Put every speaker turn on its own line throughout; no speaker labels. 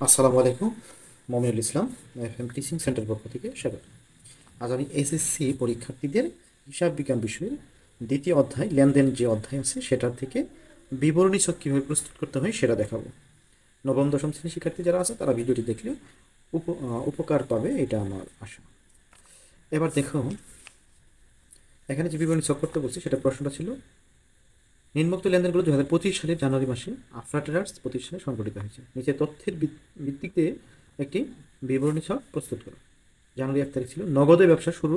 আসসালামু আলাইকুম। মমিনুল ইসলাম, FM teaching centre পক্ষ থেকে স্বাগত। আজ আমি এসএসসি পরীক্ষার্থীদের হিসাব বিজ্ঞান বিষয়ের দ্বিতীয় অধ্যায় লেনদেন যে অধ্যায় আছে সেটার থেকে বিবরণী ছক কীভাবে প্রস্তুত করতে হয় সেটা দেখাবো। নবম দশম শ্রেণীর শিক্ষার্থী যারা আছে তারা ভিডিওটি দেখলে উপকার পাবে, এটা আমার আশা। এবার দেখো, এখানে যে বিবরণী ছক করতে বলছি সেটা প্রশ্নটা ছিল, নিম্নোক্ত লেনদেনগুলো 2025 সালের জানুয়ারি মাসে আফরা ট্রেডার্স প্রতিষ্ঠানে সংঘটিত হয়েছে। নিচে তথ্যের ভিত্তিতে একটি বিবরণী ছক প্রস্তুত করো। জানুয়ারি 1 তারিখ ছিল নগদে ব্যবসা শুরু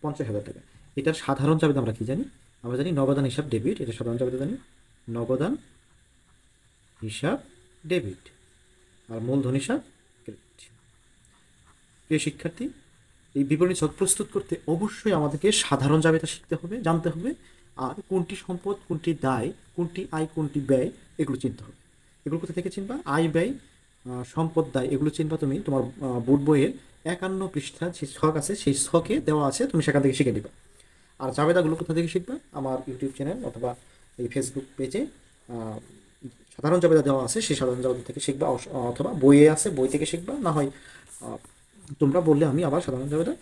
50,000 টাকা। এটার সাধারণ চাবিদা আমরা কি জানি? আমরা জানি নগদান হিসাব ডেবিট, এটা সাধারণ চাবিদা জানি, নগদান হিসাব ডেবিট, আর মূলধন হিসাব ক্রেডিট। প্রিয় শিক্ষার্থী, এই বিবরণী ছক প্রস্তুত করতে অবশ্যই আমাদেরকে সাধারণ জাবেদা শিখতে হবে, জানতে হবে, আর কোনটি সম্পদ, কোনটি দায়, কোনটি আয়, কোনটি ব্যয়, এগুলো চিনতে হবে। এগুলো কোথা থেকে চিনবা? আয়, ব্যয়, সম্পদ, দায়, এগুলো চিনবা তুমি তোমার বোর্ড বইয়ের 51 পৃষ্ঠা যে ছক আছে সেই ছকে দেওয়া আছে, তুমি সেখান থেকে শিখে নিবা। আর জাবেদাগুলো কোথা থেকে শিখবা? আমার ইউটিউব চ্যানেল অথবা এই ফেসবুক পেজে সাধারণ জাবেদা দেওয়া আছে, সেই সাধারণ জাবেদা থেকে শিখবা, অথবা বইয়ে আছে, বই থেকে শিখবা, না হয় তোমরা বললে আমি আবার সাধারণ জাবেদা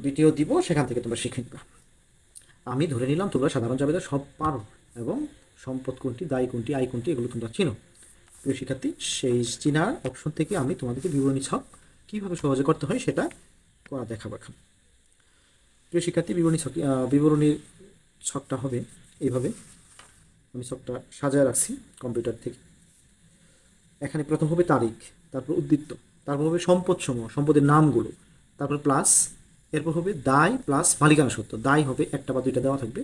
ভিডিও দিব, সেখান থেকে তোমরা শিখে নিবা। আমি ধরে নিলাম তোমরা সাধারণ জাবেদা সব পারো এবং সম্পদ কোনটি, দায় কোনটি, আয় কোনটি, এগুলো তোমরা চিনো। প্রিয় শিক্ষার্থী, সেই চিনার অপশন থেকে আমি তোমাদেরকে বিবরণী ছক কীভাবে সহজে করতে হয় সেটা করা দেখাবো এখন। প্রিয় শিক্ষার্থী, বিবরণীর ছকটা হবে এইভাবে। আমি ছকটা সাজায় রাখছি কম্পিউটার থেকে। এখানে প্রথম হবে তারিখ, তারপর উদ্ধৃত্ত, তারপর হবে সম্পদ সমূহ, সম্পদের নামগুলো, তারপর প্লাস, এরপর হবে দায় প্লাস মালিকানা সত্ত্ব, দায় হবে একটা বা দুইটা দেওয়া থাকবে,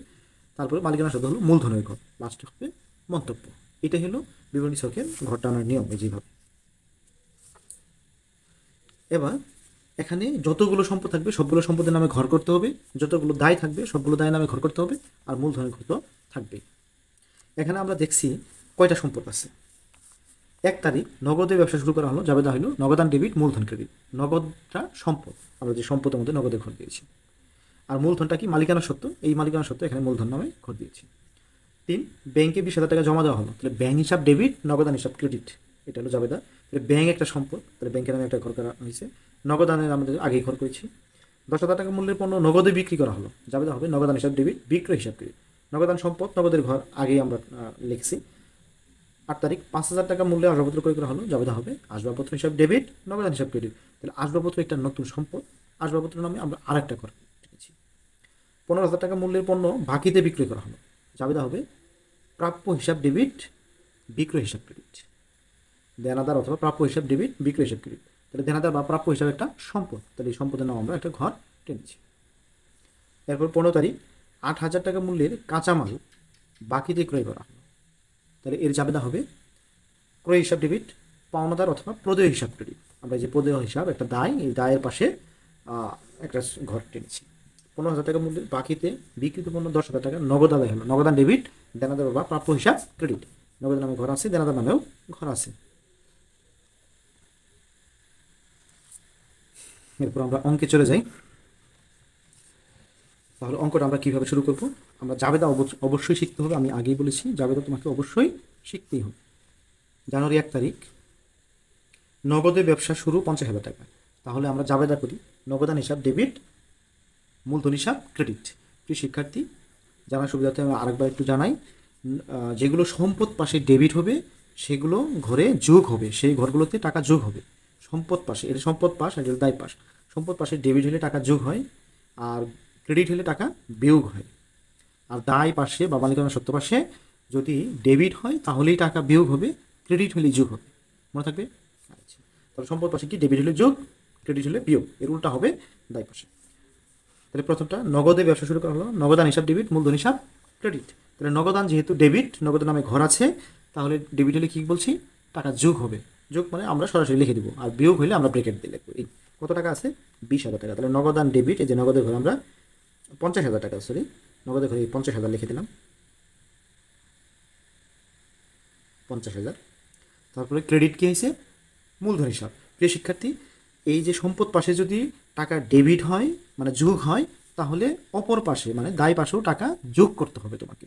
তারপরে মালিকানা সত্ত্ব হলো মূলধনের ঘর, লাস্টে হবে মন্তব্য। এটা হলো বিবরণী ছকের ঘর টানার নিয়ম, যেভাবে। এবার এখানে যতগুলো সম্পদ থাকবে সবগুলো সম্পদের নামে ঘর করতে হবে, যতগুলো দায় থাকবে সবগুলো দায়ের নামে ঘর করতে হবে, আর মূলধনের ঘর তো থাকবেই। এখানে আমরা দেখছি কয়টা সম্পদ আছে। 1 তারিখ নগদে ব্যবসা শুরু করা হলো, জাবেদা হলো নগদান ডেবিট, মূলধন ক্রেডিট। নগদটা সম্পদ, আমরা যে সম্পদের মধ্যে নগদের ঘর দিয়েছি, আর মূলধনটা কি? মালিকানা সত্ত্ব, এই মালিকানা সত্ত্ব এখানে মূলধন নামে ঘর দিয়েছি। 3, ব্যাংকে 20,000 টাকা জমা দেওয়া হলো, তাহলে ব্যাংক হিসাব ডেবিট, নগদান হিসাব ক্রেডিট, এটা হলো জাবেদা। তাহলে ব্যাংক একটা সম্পদ, তাহলে ব্যাংকের নামে একটা ঘর করা হয়েছে। নগদানের আমাদের আগেই ঘর করেছি। 10,000 টাকা মূল্যের পণ্য নগদে বিক্রি করা হলো, জাবেদা হবে নগদান হিসাব ডেবিট, বিক্রয় হিসাব ক্রেডিট। নগদান সম্পদ, নগদের ঘর আগেই আমরা লিখছি। 8 তারিখ 5,000 টাকা মূল্যে আসবাবপত্র ক্রয় করা হলো, জাবেদা হবে আসবাবপত্র হিসাব ডেবিট, নগদান হিসাব ক্রেডিট। তাহলে আসবাবপত্র একটা নতুন সম্পদ, আসবাবপত্র নামে আমরা আরেকটা ঘর লিখেছি। 15,000 টাকা মূল্যের পণ্য বাকিতে বিক্রয় করা হলো, জাবেদা হবে প্রাপ্য হিসাব ডেবিট, বিক্রয় হিসাব ক্রেডিট। দেনাদার অথবা প্রাপ্য হিসাব ডেবিট, বিক্রয় হিসাব ক্রেডিট। তাহলে দেনাদার বা প্রাপ্য হিসাব একটা সম্পদ, তাহলে এই সম্পদের নাম আমরা একটা ঘর টেনেছি। এরপর 15 তারিখ 8,000 টাকা মূল্যের কাঁচামাল বাকিতে ক্রয় করা হলো, তাহলে এর জাবেদা হবে ক্রয় হিসাব ডেবিট, পাওনাদার অথবা প্রদেয় হিসাব ক্রেডিট। আমরা যে প্রদেয় হিসাব একটা দায়, এই দায়ের পাশে একটা ঘর টেনেছি। 15,000 টাকা মূল্যের বাকিতে বিক্রিত পণ্য 10,000 টাকা নগদ আদায় হলো, নগদান ডেবিট, দেনাদার বা প্রাপ্য হিসাব ক্রেডিট। নগদের নামে ঘর আছে, দেনাদার নামেও ঘর আছে। এরপর আমরা অঙ্কে চলে যাই। তাহলে অঙ্কটা আমরা কীভাবে শুরু করব? আমরা জাবেদা অবশ্যই শিখতে হবে, আমি আগেই বলেছি জাবেদা তোমাকে অবশ্যই শিখতেই হবে। জানুয়ারি 1 তারিখ নগদে ব্যবসা শুরু 50,000 টাকা, তাহলে আমরা জাবেদা করি নগদান হিসাব ডেবিট, মূলধন হিসাব ক্রেডিট। প্রিয় শিক্ষার্থী, জানার সুবিধার্থে আমি আরেকবার একটু জানাই, যেগুলো সম্পদ পাশে ডেবিট হবে সেগুলো ঘরে যোগ হবে, সেই ঘরগুলোতে টাকা যোগ হবে। সম্পদ পাশে, এটা সম্পদ পাশ আর এটা দায় পাশ। সম্পদ পাশে ডেবিট হলে টাকা যোগ হয়, আর ক্রেডিট হলে টাকা বিয়োগ হয়। আর দায় পাশে বা মালিকানা সত্ত্ব পাশে যদি ডেবিট হয় তাহলেই টাকা বিয়োগ হবে, ক্রেডিট হলেই যোগ হবে। মনে থাকবে? আচ্ছা, তাহলে সম্পদ পাশে কি? ডেবিট হলে যোগ, ক্রেডিট হলে বিয়োগ, এর উল্টা হবে দায় পাশে। তাহলে প্রথমটা নগদে ব্যবসা শুরু করা হলো, নগদান হিসাব ডেবিট, মূলধন হিসাব ক্রেডিট। তাহলে নগদান যেহেতু ডেবিট, নগদের নামে ঘর আছে, তাহলে ডেবিট হলে কী বলছি? টাকা যোগ হবে। যোগ মানে আমরা সরাসরি লিখে দেবো, আর বিয়োগ হলে আমরা ব্রেকেট দিয়ে লিখবো। এই কত টাকা আছে? 20,000 টাকা। তাহলে নগদান ডেবিট, এই যে নগদের ঘরে আমরা 50,000 টাকা, সরি নগদের ঘরে 50,000 লিখে দিলাম, 50,000। তারপরে ক্রেডিট কী হয়েছে? মূলধন হিসাব। প্রিয় শিক্ষার্থী, এই যে সম্পদ পাশে যদি টাকা ডেবিট হয় মানে যোগ হয়, তাহলে অপর পাশে মানে দায় পাশেও টাকা যোগ করতে হবে তোমাকে।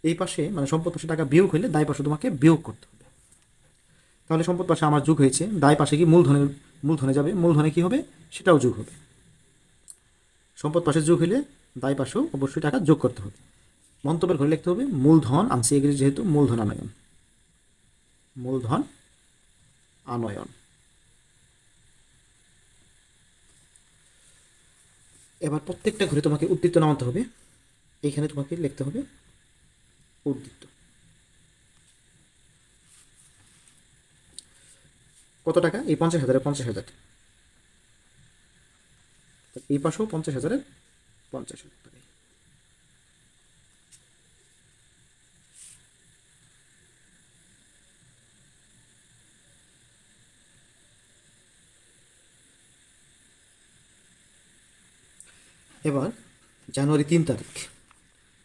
এই পাশে মানে সম্পদ পাশে টাকা বিয়োগ হলে দায় পাশে তোমাকে বিয়োগ করতে হবে। তাহলে সম্পদ পাশে আমার যোগ হয়েছে, দায় পাশে কি মূলধনে যাবে, মূলধনে কি হবে সেটাও যোগ হবে। সম্পদ পাশে যোগ হলে দায় পাশেও অবশ্যই টাকা যোগ করতে হবে। মন্তব্যের ঘরে লিখতে হবে মূলধন আনছি এগুলি যেহেতু মূলধন আনয়ন, মূলধন আনয়ন। এবার প্রত্যেকটা ঘরে তোমাকে উদ্ধৃত নামাতে হবে, এইখানে তোমাকে লিখতে হবে উদ্ধৃত। কত টাকা? এই 50,000-এর 50,000, এই পাশেও 50,000-এর 50,000 টাকা। এবার জানুয়ারি 3 তারিখ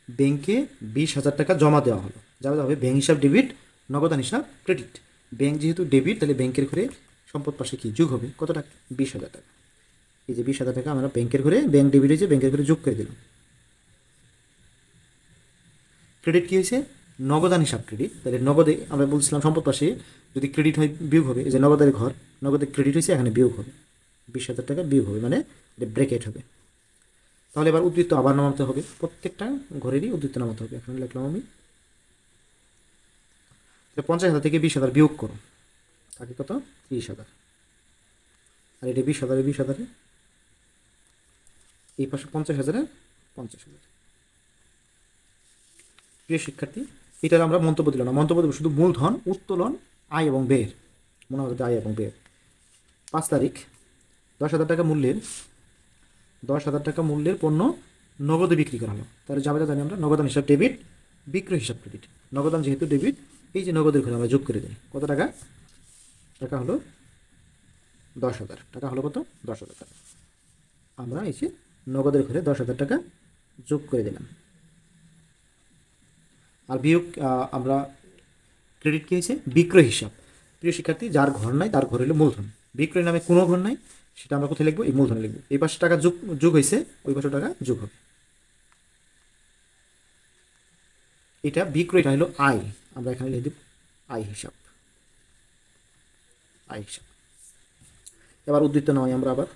ব্যাংকে 20,000 টাকা জমা দেওয়া হলো, যাবে হবে ব্যাংক হিসাব ডেবিট, নগদান হিসাব ক্রেডিট। ব্যাংক যেহেতু ডেবিট তাহলে ব্যাংকের ঘরে সম্পদ পাশে কি যোগ হবে, কত টাকা? 20,000 টাকা। এই যে 20,000 টাকা আমরা ব্যাংকের ঘরে, ব্যাংক ডেবিট হয়েছে ব্যাংকের ঘরে যোগ করে দিলাম। ক্রেডিট কী হয়েছে? নগদান হিসাব ক্রেডিট। তাহলে নগদে আমরা বলছিলাম সম্পদ পাশে যদি ক্রেডিট হয় বিয়োগ হবে, এই যে নগদের ঘর, নগদে ক্রেডিট হয়েছে এখানে বিয়োগ হবে, 20,000 টাকা বিয়োগ হবে, মানে ব্র্যাকেট হবে। তাহলে এবার উদ্ধৃত আবার নামাতে হবে, প্রত্যেকটা ঘরেরই উদ্ধৃত নামাতে হবে। এখানে লিখলাম আমি 50,000 থেকে 20,000 বিয়োগ করো, থাকে কত? 30,000। আর এটা 20,000-এ 20,000-এ, এই পাশে 50,000-এর 50,000। প্রিয় শিক্ষার্থী, এটা আমরা মন্তব্য দিলাম না, মন্তব্য দেবো শুধু মূলধন, উত্তোলন, আয় এবং ব্যয়ের। মনে হচ্ছে আয় এবং ব্যয়। 5 তারিখ 10,000 টাকা মূল্যের 10,000 টাকা মূল্যের পণ্য নগদে বিক্রি করা হলো। তাহলে যাবে জানি আমরা নগদান হিসাব ডেবিট, বিক্রয় হিসাব ক্রেডিট। নগদান যেহেতু ডেবিট, এই যে নগদের ঘরে আমরা যোগ করে দিই, কত টাকা? টাকা হলো 10,000 টাকা। হলো কত? 10,000 টাকা। আমরা এই যে নগদের ঘরে 10,000 টাকা যোগ করে দিলাম। আর বিয়োগ আমরা ক্রেডিট কী হয়েছে? বিক্রয় হিসাব। প্রিয় শিক্ষার্থী, যার ঘর নাই তার ঘর হলো মূলধন। বিক্রয় নামে কোনো ঘর নাই, সেটা আমরা কোথায় লিখবো? এই মূলধনে লিখবো। এই পাশে টাকা যোগ হয়েছে, ওই পাশে টাকা যোগ হবে। এটা বিক্রয়টা হলো আয়, আমরা এখানে লিখে দেব আয় হিসাব, আয় হিসাব। এবার উদ্ধৃত নয় আমরা আবার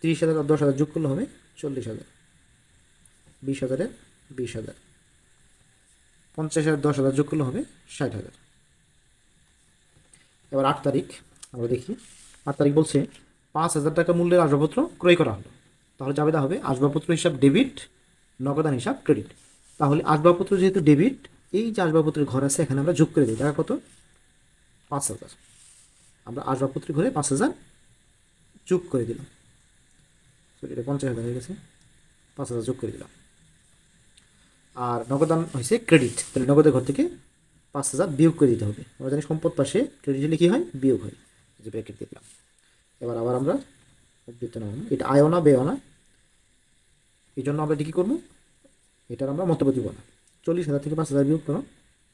30,000 আর 10,000 যোগ করলে হবে 40,000। 20,000-এর 20,000, 50,000 10,000 যোগ করলে হবে 60,000। এবার 8 তারিখ আমরা দেখি। 8 তারিখ বলছে 5,000 টাকা মূল্যের আসবাবপত্র ক্রয় করা হলো। তাহলে যাবে হবে আসবাবপত্র হিসাব ডেবিট, নগদান হিসাব ক্রেডিট। তাহলে আসবাবপত্র যেহেতু ডেবিট, এই যে আসবাবপত্রের ঘর আছে এখানে আমরা যোগ করে দিই, টাকা কত? 5,000। আমরা আসবাবপত্রের ঘরে 5,000 যোগ করে দিলাম। এটা 50,000 হয়ে গেছে, 5,000 যোগ করে দিলাম। আর নগদান হয়েছে ক্রেডিট, তাহলে নগদের ঘর থেকে 5,000 বিয়োগ করে দিতে হবে। আমরা জানি সম্পদ পাশে ক্রেডিট হলে কী হয়? বিয়োগ হয়, যে ব্র্যাকেট দিলাম। এবার আবার আমরা উদ্ধৃত নাম, এটা আয়ও না ব্যয়ও না, এই জন্য আমরা কী করবো? এটার আমরা মন্তব্য দিব না। 40,000 থেকে 5,000 বিয়োগ করো,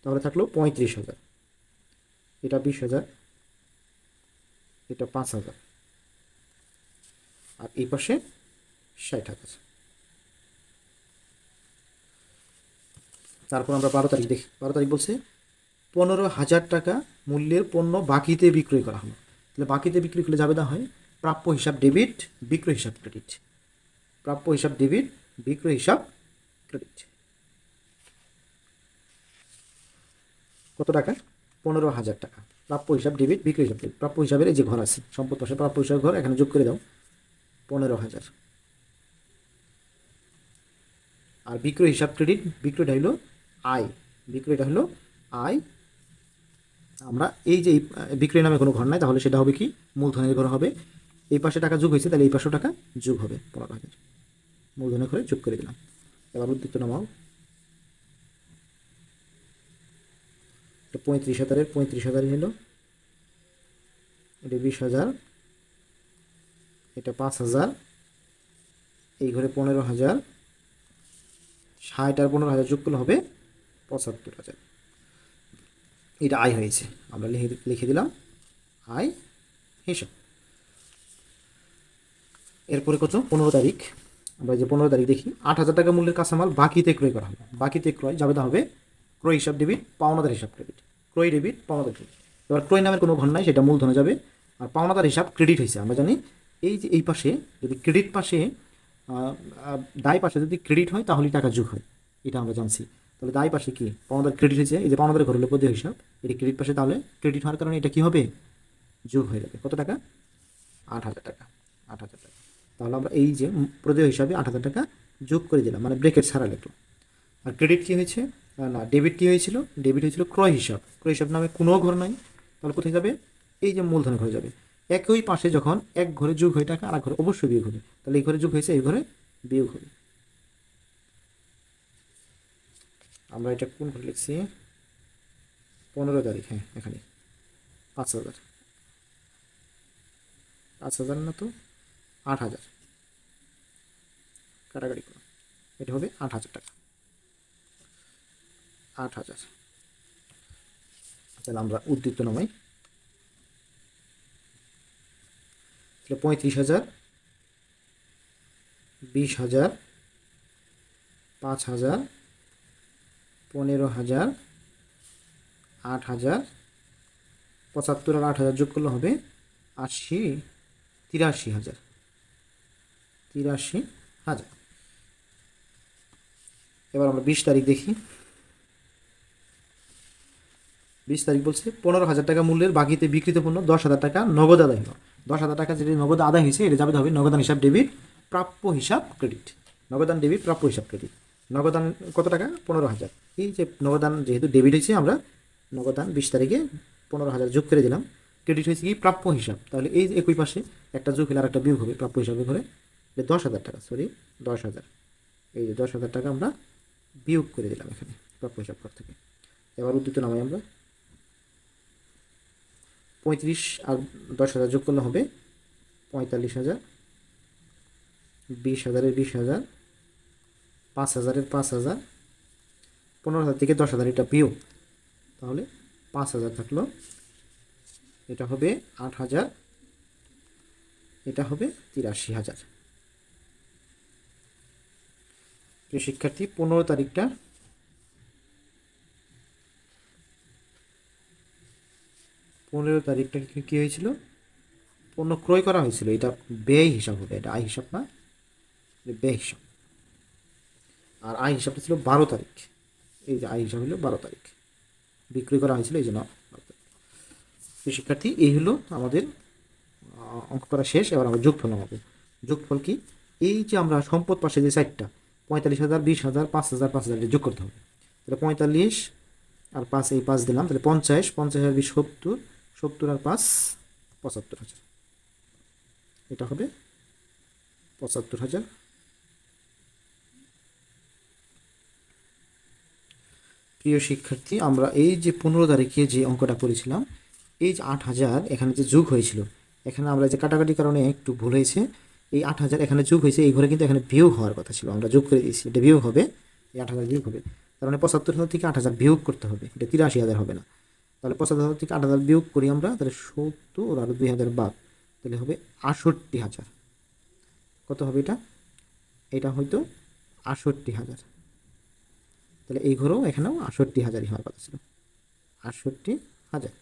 তাহলে থাকলো 35,000। এটা 20,000, এটা 5,000, আর এই পাশে 60,000। তারপর আমরা 12 তারিখ দেখি। 12 তারিখ বলছে 15,000 টাকা মূল্যের পণ্য বাকিতে বিক্রয় করা হলো। তাহলে বাকিতে বিক্রি করলে যাবে না হয় প্রাপ্য হিসাব ডেবিট, বিক্রয় হিসাব ক্রেডিট। প্রাপ্য হিসাব ডেবিট, বিক্রয় হিসাব ক্রেডিট। কত টাকা? 15,000 টাকা। প্রাপ্য হিসাব ডেবিট, বিক্রয় হিসাব ক্রেডিট। প্রাপ্য হিসাবের এই যে ঘর আছে সম্পদ পাশে প্রাপ্য হিসাব ঘর, এখানে যোগ করে দাও 15,000। আর বিক্রয় হিসাব ক্রেডিট, বিক্রয়টা হলো আয়, বিক্রয়টা হলো আয়। আমরা এই যে বিক্রয় নামে কোনো ঘর নাই, তাহলে সেটা হবে কি? মূলধনের ঘর হবে। এই পাশে টাকা যোগ হয়েছে, তাহলে এই পাশেও টাকা যোগ হবে, 15,000 মূলধনের ঘরে যোগ করে দিলাম। এবার উদ্ধৃত নামাও, 35,000-এর 35,000 হলো, এটা 20,000, এটা 5,000, এই ঘরে 15,000, 60 আর 15,000 যোগ করলে হবে 75,000। এটা আয় হয়েছে, আমরা লিখে দিলাম আয় হিসাব। এরপরে কত? 15 তারিখ। আমরা যে 15 তারিখ দেখি 8,000 টাকা মূল্যের কাঁচামাল বাকিতে ক্রয় করা হলো। বাকিতে ক্রয় যাবে হবে ক্রয় হিসাব ডেবিট, পাওনাদার হিসাব ক্রেডিট। ক্রয় ডেবিট, পাওনাদার ক্রেডিট। এবার ক্রয় নামের কোনো ঘর নাই, সেটা মূলধনে যাবে। আর পাওনাদার হিসাব ক্রেডিট হয়েছে, আমরা জানি এই যে এই পাশে যদি ক্রেডিট পাশে দায় পাশে যদি ক্রেডিট হয় তাহলে টাকা যোগ হয়, এটা আমরা জানছি। তাহলে দায় পাশে কি পাওনাদার ক্রেডিট হয়েছে, এই যে পাওনাদার ঘর হলো প্রদেয় হিসাব, এটি ক্রেডিট পাশে, তাহলে ক্রেডিট হওয়ার কারণে এটা কি হবে, যোগ হয়ে যাবে। কত টাকা? 8,000 টাকা। 8,000 টাকা। তাহলে আমরা এই যে প্রদেয় হিসাবে 8,000 টাকা যোগ করে দিলাম, মানে ব্রেকেট ছাড়া লিখলাম। আর ক্রেডিট কী হয়েছে, না ডেবিট কী হয়েছিল, ডেবিট হয়েছিল ক্রয় হিসাব। ক্রয় হিসাব নামে কোনো ঘর নাই, তাহলে কোথায় যাবে, এই যে মূলধন ঘরে যাবে। একই পাশে যখন এক ঘরে যোগ হয় টাকা, আর এক ঘরে অবশ্যই বিয়োগ হবে, তাহলে এই ঘরে যোগ হয়েছে, এই ঘরে বিয়োগ হবে। আমরা এটা কোন ঘরে লিখছি, 15 তারিখ, হ্যাঁ এখানে 5,000। 5,000 না তো 8,000, কাটাকাটি করো, এটা হবে 8,000 টাকা। 8,000। তাহলে আমরা উদ্দীপ্ত নামাই, তাহলে 35,000, 20,000, 5,000, 15,000, 8,000, 75 আর 8,000 যোগ করলে হবে 83,000। 83,000। এবার আমরা 20 তারিখ দেখি। 20 তারিখ বলছে 15,000 টাকা মূল্যের বাকিতে বিক্রিত পণ্য 10,000 টাকা নগদ আদায় হলো। 10,000 টাকা যেটি নগদ আদায় হয়েছে এটা যাবে হবে নগদান হিসাব ডেবিট, প্রাপ্য হিসাব ক্রেডিট। নগদান ডেবিট, প্রাপ্য হিসাব ক্রেডিট। নগদান কত টাকা, 15,000। এই যে নগদান যেহেতু ডেবিট হয়েছে, আমরা নগদান 20 তারিখে 15,000 যোগ করে দিলাম। ক্রেডিট হয়েছে কি, প্রাপ্য হিসাব। তাহলে এই যে একই পাশে একটা যোগ হলে আর একটা বিয়োগ হবে, প্রাপ্য হিসাবে ঘরে 10,000 টাকা, সরি 10,000। এই যে 10,000 টাকা আমরা বিয়োগ করে দিলাম এখানে প্রাপ্য হিসাব ঘর থেকে। এবার উদ্দীপ্ত নামাই আমরা, 35 আর 10,000 যোগ করলে হবে 45,000, 20,000 এর 20,000, 5,000 এর 5,000, 15,000 থেকে 10,000 এটা বিয়োগ, তাহলে 5,000 থাকলো, এটা হবে 8,000, এটা হবে 83,000। প্রিয় শিক্ষার্থী, 15 তারিখটা কি হয়েছিল, পণ্য ক্রয় করা হয়েছিল, এটা ব্যয় হিসাব হবে, এটা আয় হিসাব না, ব্যয় হিসাব। আর আয় হিসাবটা ছিল 12 তারিখ, এই যে আয় হিসাব হলো 12 তারিখ, বিক্রয় করা হয়েছিল এই জন্য। শিক্ষার্থী, এই হলো আমাদের অঙ্ক করা শেষ। এবার আমরা যোগফল নামাবো। যোগফল কি, এই যে আমরা সম্পদ পাশে যে 4টা 45,000, 20,000, 5,000, 5,000 যোগ করতে হবে। তাহলে 45 আর 5, এই 5 দিলাম, তাহলে 50, 50 আর 20 70, 70 আর 5 75,000, এটা হবে 75,000। প্রিয় শিক্ষার্থী, আমরা এই যে 15 তারিখে যে অঙ্কটা করেছিলাম, এই যে 8,000 এখানে যে যোগ হয়েছিল, এখানে আমরা যে কাটাকাটির কারণে একটু ভুল হয়েছে, এই 8,000 এখানে যোগ হয়েছে, এই ঘরে কিন্তু এখানে বিয়োগ হওয়ার কথা ছিল, আমরা যোগ করে দিয়েছি, এটা বিয়োগ হবে, এই 8,000 বিয়োগ হবে। তার মানে 75,000 থেকে 8,000 বিয়োগ করতে হবে, এটা 83,000 হবে না। তাহলে 75,000 থেকে 8,000 বিয়োগ করি আমরা, তাহলে 70 আর 2,000 বাদ, তাহলে হবে 68,000। কত হবে এটা, এটা হয়তো 68,000। তাহলে এই ঘরেও এখানেও 68,000 হওয়ার কথা ছিল, 68,000।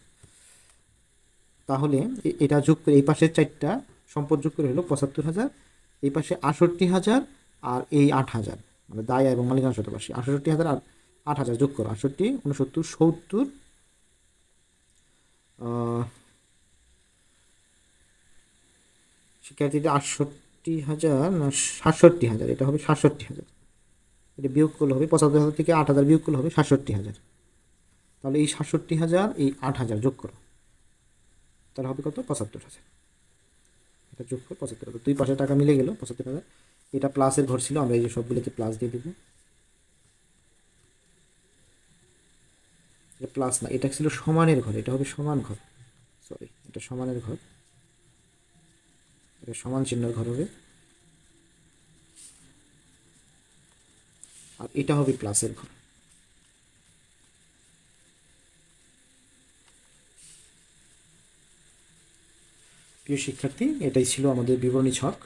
তাহলে এটা যোগ করে এই পাশে 4টা সম্পদ যোগ করে হলো 75,000, এই পাশে 68,000 আর এই 8,000, মানে দায় এবং মালিকানা শতবার্ষী। 68,000 আর 8,000 যোগ করো, 68, 69, 70, শিক্ষার্থীদের 68,000 না 67,000, এটা হবে 67,000। এটা বিয়োগ করলে হবে 75,000 থেকে 8,000 বিয়োগ করলে হবে 67,000। তাহলে এই 67,000 এই 8,000 যোগ করো, তাহলে হবে কত, 75,000। এটা যোগ করে 75,000, দুই পাশে টাকা মিলে গেল 75,000। এটা প্লাসের ঘর ছিল, আমরা এই যে সবগুলোতে প্লাস দিয়ে দেবো। এটা প্লাস না, এটা ছিল সমানের ঘর, এটা হবে সমান ঘর, সরি এটা সমানের ঘর, এটা সমান চিহ্নের ঘর হবে, আর এটা হবে প্লাসের ঘর। প্রিয় শিক্ষার্থী, এটাই ছিল আমাদের বিবরণী ছক।